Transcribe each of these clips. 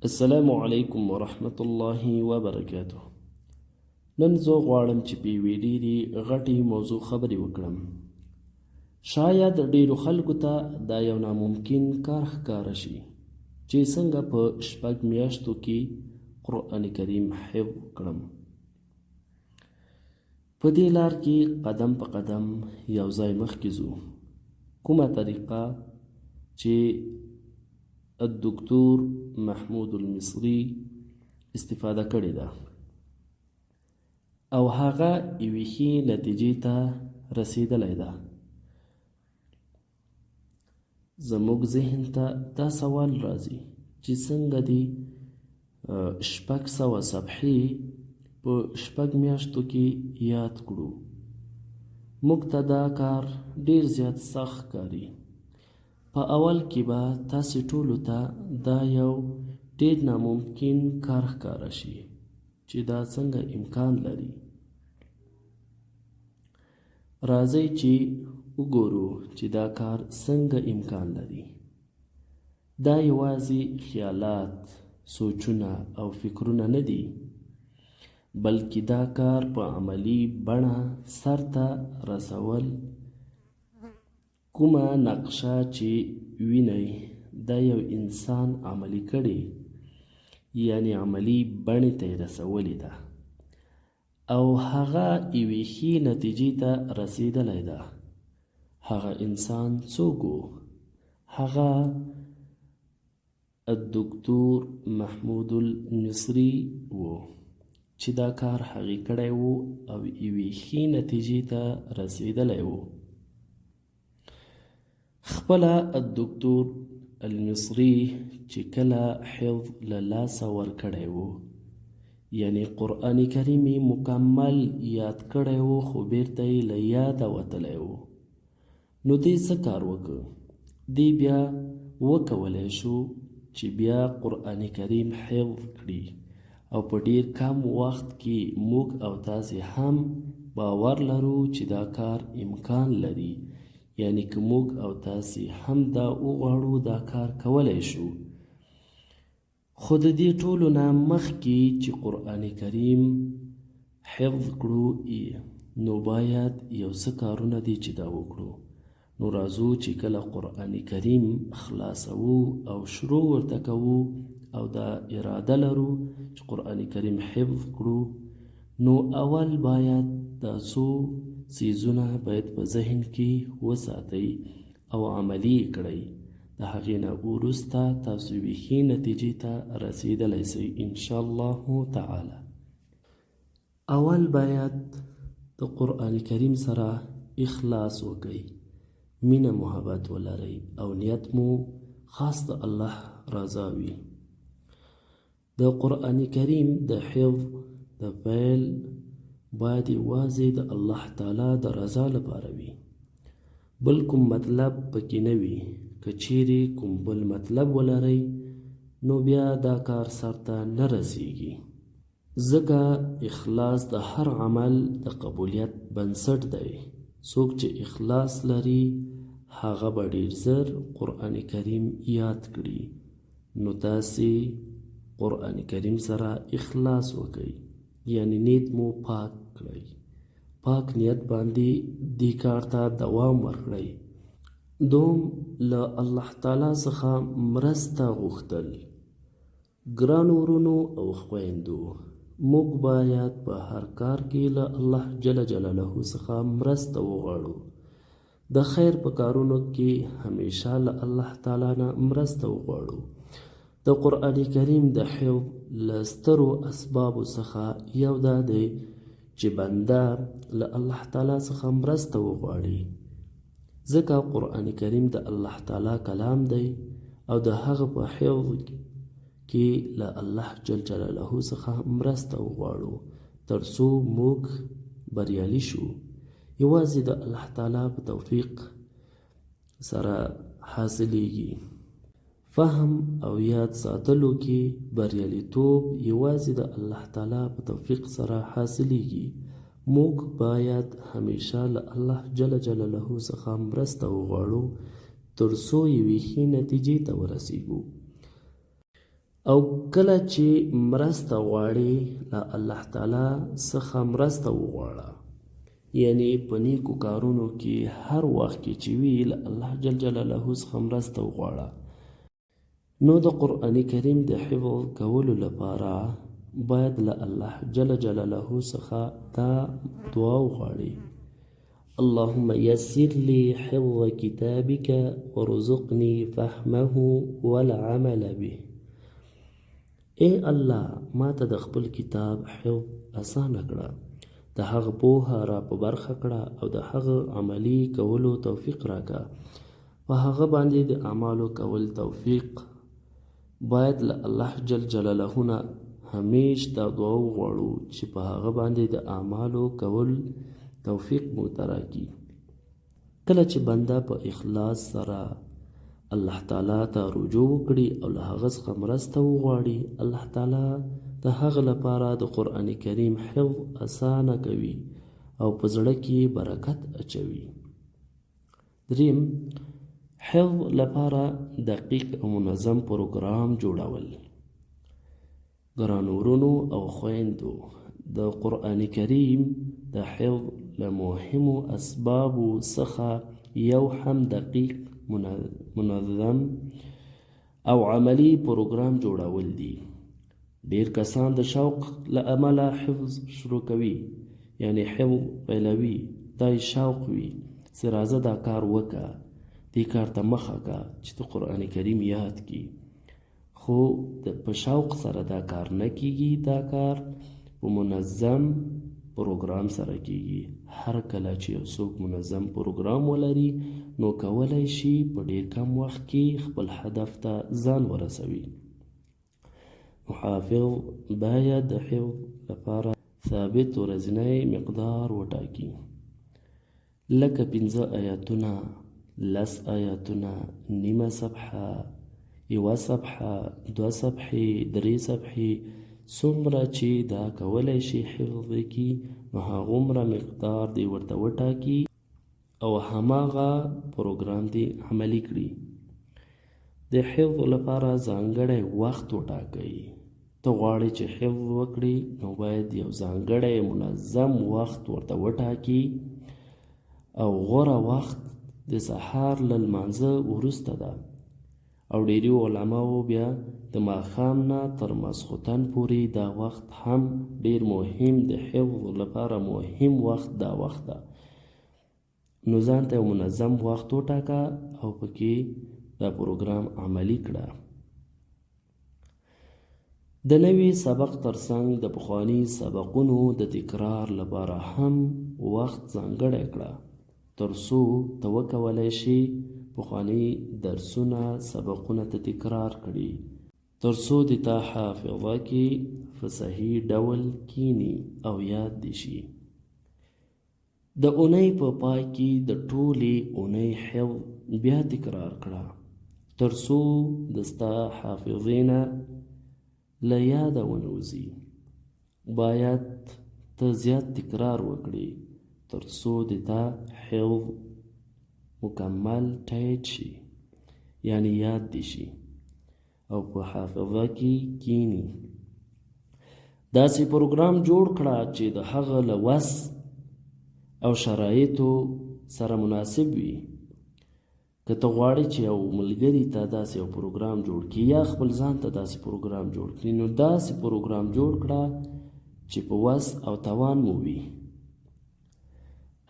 السلام علیکم ورحمت الله وبرکاته. نن زه غواړم چې په یوې ډېرې غټې موضوع خبرې وکړم. شاید ډېرو خلکو ته دا یو ناممکن کار ښکاره شي چې څنګه په 6 میاشتو کې قرآن کریم حفظ کړم. په دې لار کې قدم په قدم یو ځای مخکې ځو. کومه طریقه چې الدکتور محمود المصری استفاده کړې ده او هغه یوې ښې نتیجې ته رسیدلی ده. زموږ ذهن ته دا سوال راځي چې څنګه دې 600 صفحې په 6 میاشتو کې یاد کړو. موږ ته دا کار ډیر زیات سخت ښکاري. په اول کې به تاسې ټولو ته دا یو ډیر ناممکن کار ښکاره شي چې دا څنګه امکان لري. راځئ چې وګورو چې دا کار څنګه امکان لري. دا یوازې خیالات، سوچونه او فکرونه نه دي، بلکې دا کار په عملی بڼه سرته رسول. کومه نقشه چې وینئ دا یو انسان عملی کړي، یعنی عملی بڼې ته یې رسولې ده او هغه یوې ښې نتیجې ته رسیدلی ده. هغه انسان څوک و؟ هغه الدکتور محمود المصری و چې دا کار هغې کړی و او یوې ښې نتیجې ته رسیدلی و. خپله الدکتور المصری چې کله حفظ له لاسه ورکړی و، یعنی قرآن کریم مکمل یاد کړی و خو بیرته یې له یاده وتلی و، نو دې څه کار وکړ؟ دې بیا وکولی شو چې بیا قرآن کریم حفظ کړي او په ډیر کم وخت کې موږ او تاسې هم باور لرو چې دا کار امکان لري. یعنی که موږ او تاسې هم دا وغواړو دا کار کولی شو. خو د دې ټولو نه مخکې چې قرآن کریم حفظ کړو نو باید یو څه کارونه دي چې دا وکړو. نو راځو چې کله قرآن کریم خلاصوو او شروع ورته کوو او دا اراده لرو چې قرآن کریم حفظ کړو، نو اول باید دا څو څیزونه باید په ذهن کې وساتئ او عملی کړئ. د هغې نه وروسته تاسو یوې ښې نتیجې ته رسیدلی شئ انشاءالله تعالی. اول باید د قرآن کریم سره اخلاص وکئ، مینه محبت ولرئ او نیت مو خاص د الله رضا وي. د قرآن کریم د حفظ د پیل باید یوازې د الله تعالی د رضا لپاره وي، بل کوم مطلب پکې نه وي. که چیرې کوم بل مطلب ولرئ نو بیا دا کار سرته نه رسیږي، ځکه اخلاص د هر عمل د قبولیت بنسټ دی. څوک چې اخلاص لري هغه به ډیر زر قرآن کریم یاد کړي. نو تاسې قرآن کریم سره اخلاص وکئ، یعنی نیت مو پاک کړئ. پاک نیت باندې دې کار ته دوام ورکړئ. دوم، له الله تعالی څخه مرسته غوښتل. ګرانو ورونو او خویندو، موږ باید په هر کار کې له الله جل جلاله څخه مرسته وغواړو. د خیر په کارونو کې همیشه له الله تعالی نه مرسته وغواړو. د قرآن کریم د حفظ له سترو اسبابو څخه یو دا دی چې بنده له الله تعالی څخه مرسته وغواړي، ځکه قرآن کریم د الله تعالی کلام دی او د هغه په حفظ کې له الله جل جلاله څخه مرسته وغواړو تر څو موږ بریالي شو. یوازې د الله تعالی په توفیق سره حاصلیږي. فهم او یاد ساتلو کې بریالیتوب یوازې د الله تعالی په توفیق سره حاصلیږي. موږ باید همیشه له الله جل جلاله څخه مرسته وغواړو تر څو یوې ښې نتیجې ته ورسیږو. او کله چې مرسته غواړې له الله تعالی څخه مرسته وغواړه، یعنی په نیکو کارونو کې هر وخت کې چې وي له الله جل جلاله څخه مرسته وغواړه. نو د قرآن کریم د حفظ کولو لپاره باید له الله جل جلاله څخه دا دعا وغواړي: اللهم يسر لي حفظ كتابك ورزقني فهمه والعمل به. اے الله، ما ته د خپل کتاب حفظ اسانه کړه، د هغه پوهه را په برخه کړه او د هغه عملی کولو توفیق راکړه. په هغه باندې د اعمالو کول توفیق. باید له الله جل جلاله نه همیش دا دعا وغواړو چې په هغه باندې د اعمالو کول توفیق مو ته راکړي. کله چې بنده په اخلاص سره الله تعالی ته رجوع وکړي او له هغه څخه مرسته وغواړي، الله تعالی د هغه لپاره د قرآن کریم حفظ اسانه کوي او په زړه کې برکت اچوي. دریم، حفظ لپاره دقیق او منظم پروګرام جوړول. ګرانو ورونو او خویندو، د قرآن کریم د حفظ له مهمو اسبابو څخه یو هم دقیق، منظم او عملی پروګرام جوړول دي. ډیر کسان د شوق له امله حفظ شروع کوي، یعنی حفظ پیلوي، دای شوق وي چې راځه دا کار وکړه، دې کار ته مخه کړه چې د قرآن کریم یاد کی. خو په شوق سره دا کار نه کیږي، دا کار په منظم پروګرام سره کیږي. هر کله چې یو څوک منظم پروګرام ولري نو کولی شي په ډیر کم وخت کې خپل هدف ته ځان ورسوي. محافظ باید د حفظ لپاره ثابت ورځنی مقدار وټاکي، لکه 5 آیاتونه، 10 آیاتونه، نیمه صفحه، 1 صفحه، 2 صفحې، 3 صفحې. څومره چې دا کولی شي حفظ وکړي نو هغومره مقدار دی ورته وټاکي او هماغه پروګرام دی عملی کړي. د حفظ لپاره ځانګړی وخت وټاکئ. ته غواړې چې حفظ وکړي نو باید یو ځانګړی منظم وخت ورته وټاکي او غوره وخت د سهار له لمانځه وروسته ده، او ډیری علماو بیا د ماښام نه تر ماسخوتن پورې دا وخت هم ډیر مهم، د حفظ لپاره مهم وخت دا وخت ده. نو ځان ته یو منظم وخت وټاکه او پکې دا پروګرام عملی کړه. د نوي سبق ترڅنګ د پخواني سبقونو د تکرار لپاره هم وخت ځانګړی کړه، تر څو ته وکولی شي پخواني درسونه سبقونه ته تکرار کړي، تر څو د تا حافظه کې په صحیح ډول کینی او یاد دي شي. د اونۍ په پای کې د ټولې اونۍ حفظ بیا تکرار کړه، تر څو د ستا حافظې نه له یاده ونوځي. باید ته زیات تکرار وکړي تر څو د تا حفظ مکمل ټایټ شي، یعنی یاد دي شي او په حافظه کې کینی. داسې پروګرام جوړ کړه چې د هغه له وس او شرایطو سره مناسب وي. که ته غواړې چې یو ملګري ته داسې یو پروګرام جوړ کړي یا خپل ځان ته داسې پروګرام جوړ کړي، نو داسې پروګرام جوړ کړه چې په وس او توان مو وي.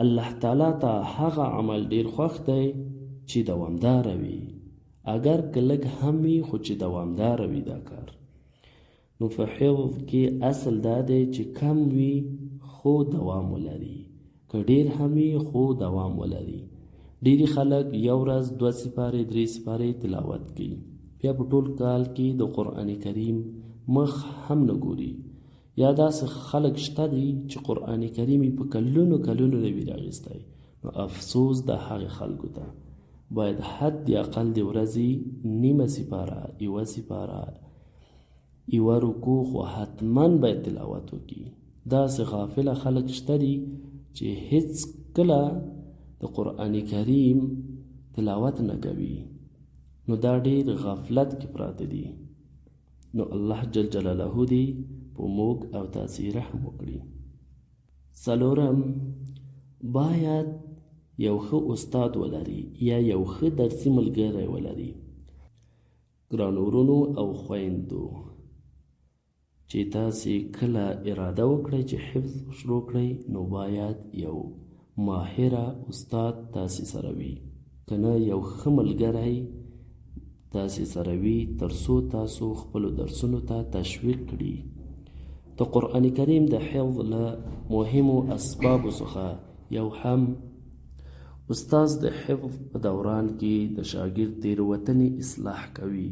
الله تعالی ته هغه عمل ډیر خوښ دی چې دوامدار وي، اگر که لږ هم وي خو چې دوامدار وي دا کار. نو په حفظ کې اصل دا دی چې کم وي خو دوام ولري، که ډیر هم وي خو دوام ولري. ډیری خلک یو ورځ 2 سپارې 3 سپارې تلاوت کوي، بیا په ټول کال کې د قرآن کریم مخ هم نه ګوري. یا داسې خلک شته دي چې قرآن کریم په کلونو کلونو نه وي راغیستی. نو افسوس د هغې خلکو ته. باید حد اقل د ورځې نیمه سپاره، 1 سپاره، 1 رکوع خو حتما باید تلاوت وکړي. داسې غافله خلک شته دي چې هیڅ کله د قرآن کریم تلاوت نه کوي. نو دا ډیر غفلت کې پراته دي. نو الله جل جلاله دې په موږ او تاسې رحم وکړي. څلورم، باید یو ښه استاد ولري یا یو ښه درسي ملګری ولري. ګرانو ورونو او خویندو، چې تاسې کله اراده وکړئ چې حفظ شروع کړئ، نو باید یو ماهره استاد تاسې سره وي، که نه یو ښه ملګری تاسې سره وي، تر څو تاسو خپلو درسونو ته تشویق کړي. د قرآن کریم د حفظ له مهمو اسبابو څخه یو هم استاذ د حفظ په دوران کې د شاګرد تېروتنې اصلاح کوي،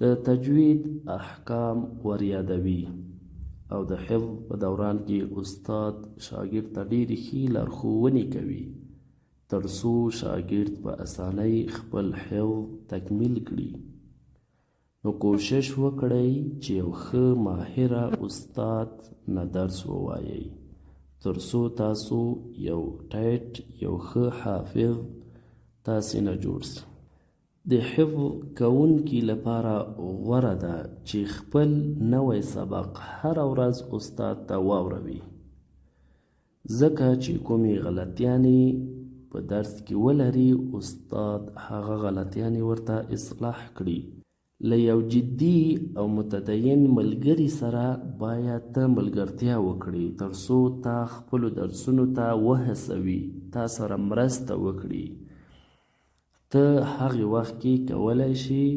د تجوید احکام وریادوي، او د حفظ په دوران کې استاد شاګرد ته ډېرې ښې لارښوونې کوي تر څو شاګرد په اسانۍ خپل حفظ تکمیل کړي. نو کوشش وکړئ چې یو ښه ماهره استاد نه درس ووایئ تر څو تاسو یو ټایټ یو ښه حافظ تاسې نه جوړ سي. د حفظ کوونکي لپاره غوره ده چې خپل نوی سبق هره ورځ استاد ته واوروي، ځکه چې کومې غلطیانې په درس کې ولري استاد هغه غلطیانې ورته اصلاح کړي. له یو جدي او متدین ملګري سره باید ته ملګرتیا وکړي تر څو تا خپلو درسونو ته وهڅوي، تا سره مرسته وکړي. ته هغې وخت کې کولی شي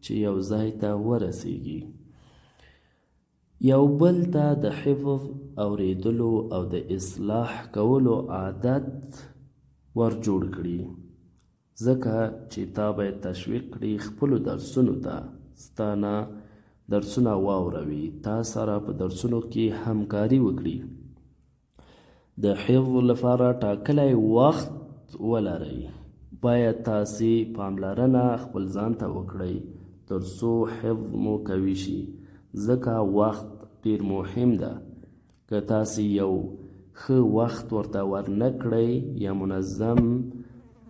چې یو ځای ته ورسیږي. یو بل ته د حفظ اوریدلو او د اصلاح کولو عادت ور جوړ کړي، ځکه چې تا باید تشویق کړي خپلو درسونو ته، ستانه درسونه واوروي، تا سره په درسونو کې همکاري وکړي. د حفظ لپاره ټاکلی وخت ولرئ. باید تاسې پاملرنه خپل ځان ته وکړئ تر څو حفظ مو قوي شي، ځکه وخت ډېر مهم ده. که تاسې یو ښه وخت ورته ورنه کړئ یا منظم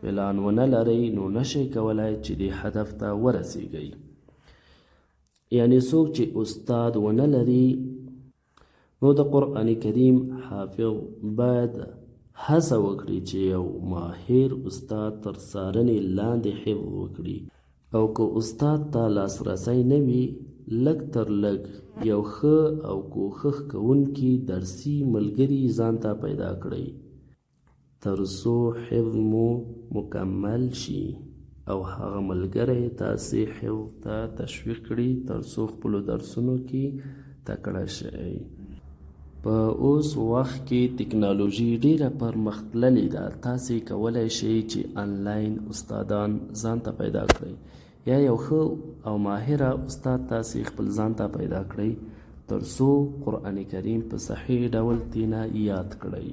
پلان ونه لرئ، نو نشئ کولی چې دې هدف ته ورسیږئ. یعنې څوک چې استاد ونه لري، نو د قرآن کریم حافظ باید هڅه وکړي چې یو ماهر استاد تر څارنې لاندې حفظ وکړي، او که استاد ته لاسرسی نه وي، لږ تر لږ یو ښه او کوښښ کوونکي درسي ملګري ځان ته پیدا کړئ تر څو حفظ مو مکمل شي، او هغه ملګری تاسې حفظ ته تشویق کړي تر څو خپلو درسونو کې تکړه شئ. په اوس وخت کې تکنالوژي ډیره پرمختللې ده. تاسې کولی شئ چې آنلاین استادان ځان ته پیدا کړئ، یا یو ښه او ماهره استاد تاسې خپل ځان ته پیدا کړئ تر څو قرآن کریم په صحیح ډول ترېنه یاد کړئ.